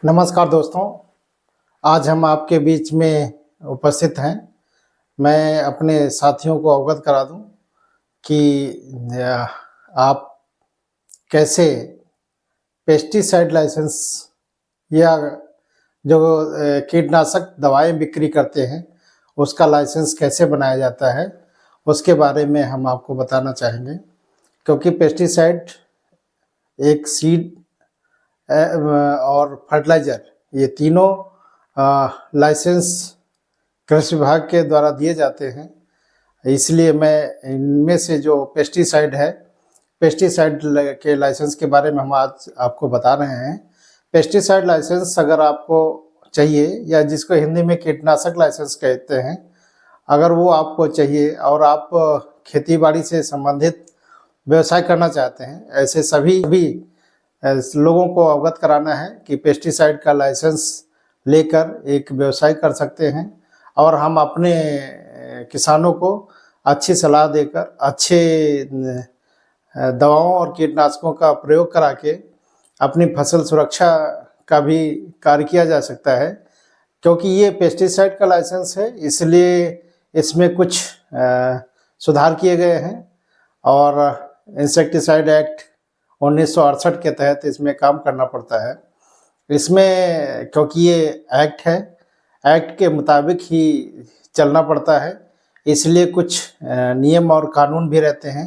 नमस्कार दोस्तों, आज हम आपके बीच में उपस्थित हैं। मैं अपने साथियों को अवगत करा दूं कि आप कैसे पेस्टिसाइड लाइसेंस या जो कीटनाशक दवाएं बिक्री करते हैं, उसका लाइसेंस कैसे बनाया जाता है, उसके बारे में हम आपको बताना चाहेंगे। क्योंकि पेस्टिसाइड एक सीड और फर्टिलाइज़र, ये तीनों लाइसेंस कृषि विभाग के द्वारा दिए जाते हैं। इसलिए मैं इनमें से जो पेस्टिसाइड है, पेस्टिसाइड के लाइसेंस के बारे में हम आज आपको बता रहे हैं। पेस्टिसाइड लाइसेंस अगर आपको चाहिए, या जिसको हिंदी में कीटनाशक लाइसेंस कहते हैं, अगर वो आपको चाहिए और आप खेती-बाड़ी से संबंधित व्यवसाय करना चाहते हैं, ऐसे सभी लोगों को अवगत कराना है कि पेस्टिसाइड का लाइसेंस लेकर एक व्यवसाय कर सकते हैं और हम अपने किसानों को अच्छी सलाह देकर अच्छे दवाओं और कीटनाशकों का प्रयोग करा के अपनी फसल सुरक्षा का भी कार्य किया जा सकता है। क्योंकि ये पेस्टिसाइड का लाइसेंस है, इसलिए इसमें कुछ सुधार किए गए हैं और इंसेक्टिसाइड एक्ट 1968 के तहत इसमें काम करना पड़ता है। इसमें क्योंकि ये एक्ट है, एक्ट के मुताबिक ही चलना पड़ता है, इसलिए कुछ नियम और कानून भी रहते हैं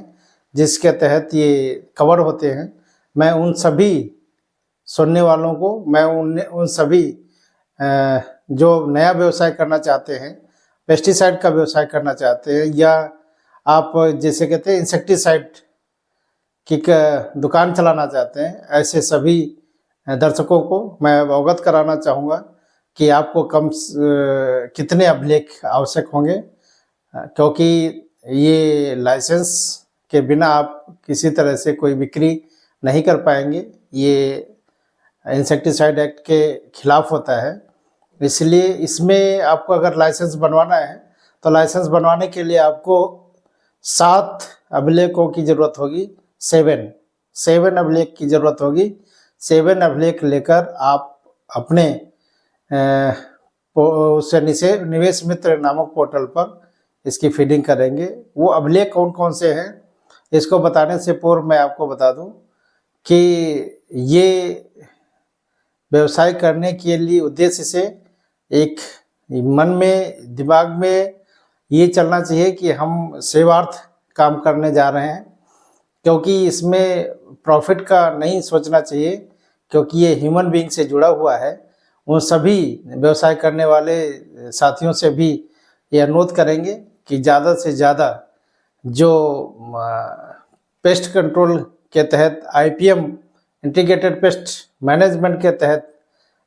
जिसके तहत ये कवर होते हैं। मैं उन सभी सुनने वालों को, मैं उन सभी जो नया व्यवसाय करना चाहते हैं, पेस्टिसाइड का व्यवसाय करना चाहते हैं, या आप जैसे कहते हैं इंसेक्टिसाइड की दुकान चलाना चाहते हैं, ऐसे सभी दर्शकों को मैं अवगत कराना चाहूँगा कि आपको कितने अभिलेख आवश्यक होंगे, क्योंकि ये लाइसेंस के बिना आप किसी तरह से कोई बिक्री नहीं कर पाएंगे। ये इंसेक्टिसाइड एक्ट के खिलाफ होता है, इसलिए इसमें आपको अगर लाइसेंस बनवाना है तो लाइसेंस बनवाने के लिए आपको 7 अभिलेखों की ज़रूरत होगी। 7 अभिलेख की ज़रूरत होगी। 7 अभिलेख लेकर आप अपने निवेश मित्र नामक पोर्टल पर इसकी फीडिंग करेंगे। वो अभिलेख कौन कौन से हैं, इसको बताने से पूर्व मैं आपको बता दूं कि ये व्यवसाय करने के लिए उद्देश्य से एक मन में, दिमाग में ये चलना चाहिए कि हम सेवार्थ काम करने जा रहे हैं, क्योंकि इसमें प्रॉफिट का नहीं सोचना चाहिए, क्योंकि ये ह्यूमन बीइंग से जुड़ा हुआ है। उन सभी व्यवसाय करने वाले साथियों से भी ये अनुरोध करेंगे कि ज़्यादा से ज़्यादा जो पेस्ट कंट्रोल के तहत IPM इंटीग्रेटेड पेस्ट मैनेजमेंट के तहत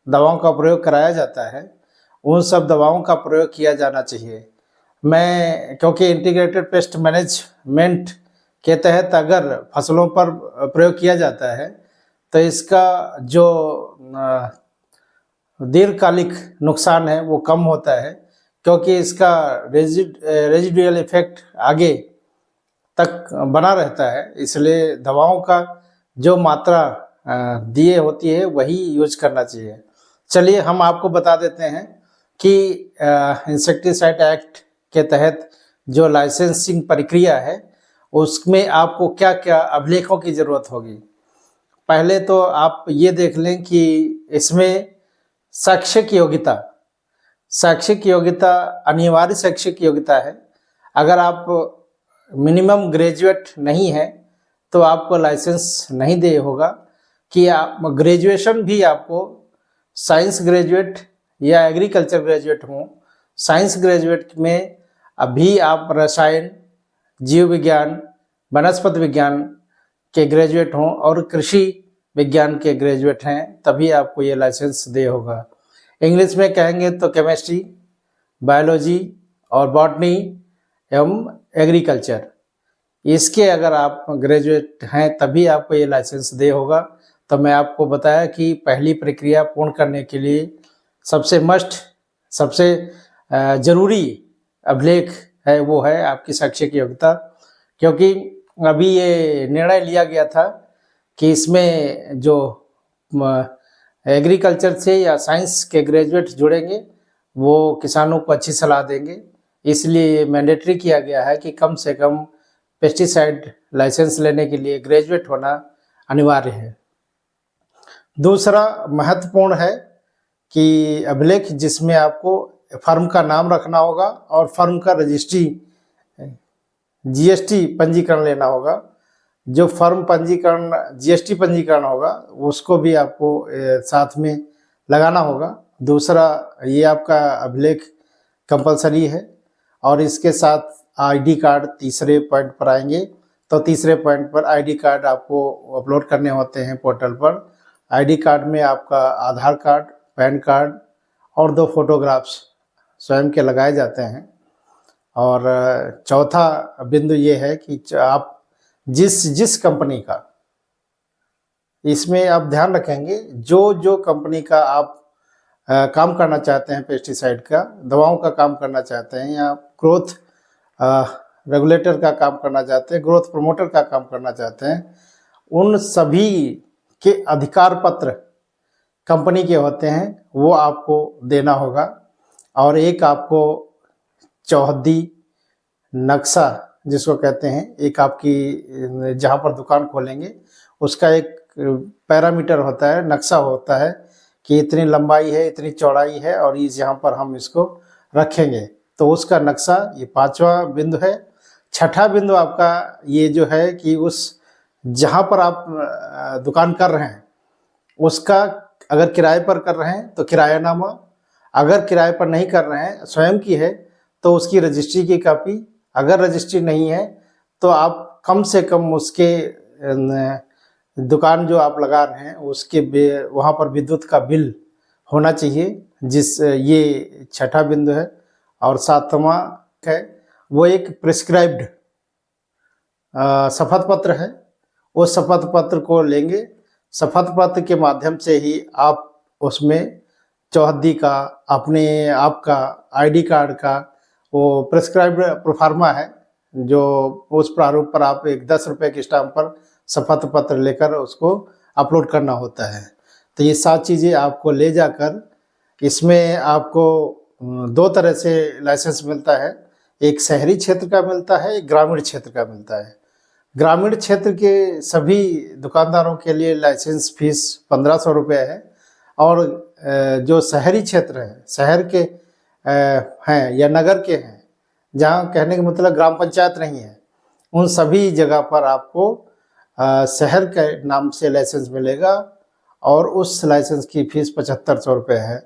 दवाओं का प्रयोग कराया जाता है, उन सब दवाओं का प्रयोग किया जाना चाहिए। मैं क्योंकि इंटीग्रेटेड पेस्ट मैनेजमेंट के तहत अगर फसलों पर प्रयोग किया जाता है तो इसका जो दीर्घकालिक नुकसान है वो कम होता है, क्योंकि इसका रेजिडुअल इफेक्ट आगे तक बना रहता है। इसलिए दवाओं का जो मात्रा दिए होती है वही यूज करना चाहिए। चलिए हम आपको बता देते हैं कि इंसेक्टिसाइड एक्ट के तहत जो लाइसेंसिंग प्रक्रिया है उसमें आपको क्या क्या अभिलेखों की ज़रूरत होगी। पहले तो आप ये देख लें कि इसमें शैक्षिक योग्यता अनिवार्य शैक्षिक योग्यता है। अगर आप मिनिमम ग्रेजुएट नहीं है तो आपको लाइसेंस नहीं दे होगा। कि आप ग्रेजुएशन भी आपको साइंस ग्रेजुएट या एग्रीकल्चर ग्रेजुएट हों। साइंस ग्रेजुएट में अभी आप रसायन, जीव विज्ञान, वनस्पति विज्ञान के ग्रेजुएट हों और कृषि विज्ञान के ग्रेजुएट हैं, तभी आपको ये लाइसेंस दे होगा। इंग्लिश में कहेंगे तो केमिस्ट्री, बायोलॉजी और बॉटनी एवं एग्रीकल्चर, इसके अगर आप ग्रेजुएट हैं तभी आपको ये लाइसेंस दे होगा। तो मैं आपको बताया कि पहली प्रक्रिया पूर्ण करने के लिए सबसे ज़रूरी अभिलेख है वो है आपकी शैक्षिक योग्यता। क्योंकि अभी ये निर्णय लिया गया था कि इसमें जो एग्रीकल्चर से या साइंस के ग्रेजुएट जुड़ेंगे, वो किसानों को अच्छी सलाह देंगे। इसलिए मैंडेटरी किया गया है कि कम से कम पेस्टिसाइड लाइसेंस लेने के लिए ग्रेजुएट होना अनिवार्य है। दूसरा महत्वपूर्ण है कि अभिलेख, जिसमें आपको फर्म का नाम रखना होगा और फर्म का रजिस्ट्री जीएसटी पंजीकरण लेना होगा। जो फर्म पंजीकरण जीएसटी पंजीकरण होगा उसको भी आपको साथ में लगाना होगा। दूसरा, ये आपका अभिलेख कंपलसरी है और इसके साथ आईडी कार्ड तीसरे पॉइंट पर आएंगे। तो तीसरे पॉइंट पर आईडी कार्ड आपको अपलोड करने होते हैं पोर्टल पर। आईडी कार्ड में आपका आधार कार्ड, पैन कार्ड और 2 फोटोग्राफ्स स्वयं के लगाए जाते हैं। और चौथा बिंदु ये है कि आप जिस कंपनी का, इसमें आप ध्यान रखेंगे जो कंपनी का आप काम करना चाहते हैं, पेस्टिसाइड का, दवाओं का काम करना चाहते हैं या ग्रोथ रेगुलेटर का काम करना चाहते हैं, ग्रोथ प्रमोटर का काम करना चाहते हैं, उन सभी के अधिकार पत्र कंपनी के होते हैं, वो आपको देना होगा। और एक आपको चौहद्दी नक्शा जिसको कहते हैं, एक आपकी जहाँ पर दुकान खोलेंगे उसका एक पैरामीटर होता है, नक्शा होता है कि इतनी लंबाई है, इतनी चौड़ाई है और इस यहाँ पर हम इसको रखेंगे। तो उसका नक्शा, ये 5वां बिंदु है। छठा बिंदु आपका ये जो है कि उस जहाँ पर आप दुकान कर रहे हैं उसका, अगर किराए पर कर रहे हैं तो किरायानामा, अगर किराए पर नहीं कर रहे हैं, स्वयं की है, तो उसकी रजिस्ट्री की कॉपी, अगर रजिस्ट्री नहीं है तो आप कम से कम उसके दुकान जो आप लगा रहे हैं उसके वहाँ पर विद्युत का बिल होना चाहिए, ये छठा बिंदु है। और 7वां है वो एक प्रिस्क्राइब्ड शपथ पत्र है। उस शपथ पत्र को लेंगे, शपथ पत्र के माध्यम से ही आप उसमें चौहद्दी का, अपने आप का, आईडी कार्ड का, वो प्रिस्क्राइब्ड प्रोफार्मा है जो उस प्रारूप पर आप एक 10 रुपये के स्टाम्प पर शपथ पत्र लेकर उसको अपलोड करना होता है। तो ये 7 चीज़ें आपको ले जाकर, इसमें आपको 2 तरह से लाइसेंस मिलता है, एक शहरी क्षेत्र का मिलता है, एक ग्रामीण क्षेत्र का मिलता है। ग्रामीण क्षेत्र के सभी दुकानदारों के लिए लाइसेंस फीस 1500 रुपये है और जो शहरी क्षेत्र है, शहर के हैं या नगर के हैं, जहाँ कहने का मतलब ग्राम पंचायत नहीं है, उन सभी जगह पर आपको शहर के नाम से लाइसेंस मिलेगा और उस लाइसेंस की फीस 7500 रुपये है।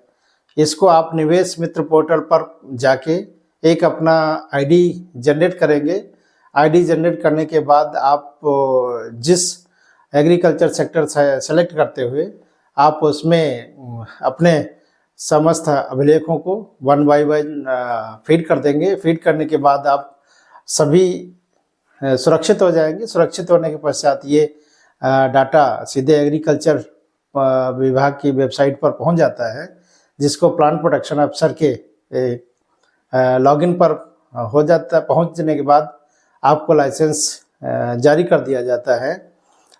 इसको आप निवेश मित्र पोर्टल पर जाके एक अपना आईडी जनरेट करेंगे। आईडी जनरेट करने के बाद आप जिस एग्रीकल्चर सेक्टर से सेलेक्ट करते हुए आप उसमें अपने समस्त अभिलेखों को 1 बाय 1 फीड कर देंगे। फीड करने के बाद आप सभी सुरक्षित हो जाएंगे। सुरक्षित होने के पश्चात ये डाटा सीधे एग्रीकल्चर विभाग की वेबसाइट पर पहुंच जाता है, जिसको प्लांट प्रोटेक्शन अफसर के लॉगिन पर हो जाता है। पहुंचने के बाद आपको लाइसेंस जारी कर दिया जाता है।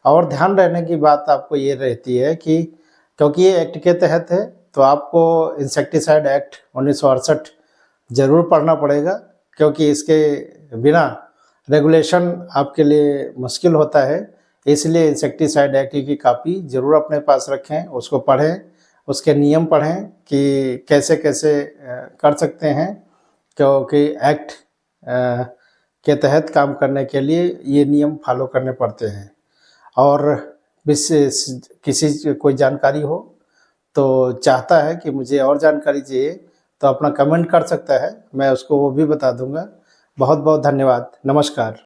और ध्यान रहने की बात आपको ये रहती है कि क्योंकि ये एक्ट के तहत है तो आपको इंसेक्टिसाइड एक्ट 1968 जरूर पढ़ना पड़ेगा, क्योंकि इसके बिना रेगुलेशन आपके लिए मुश्किल होता है। इसलिए इंसेक्टिसाइड एक्ट की कापी जरूर अपने पास रखें, उसको पढ़ें, उसके नियम पढ़ें कि कैसे कैसे कर सकते हैं, क्योंकि एक्ट के तहत काम करने के लिए ये नियम फॉलो करने पड़ते हैं। और विशेष किसी कोई जानकारी हो तो चाहता है कि मुझे और जानकारी चाहिए तो अपना कमेंट कर सकता है, मैं उसको वो भी बता दूंगा। बहुत बहुत धन्यवाद। नमस्कार।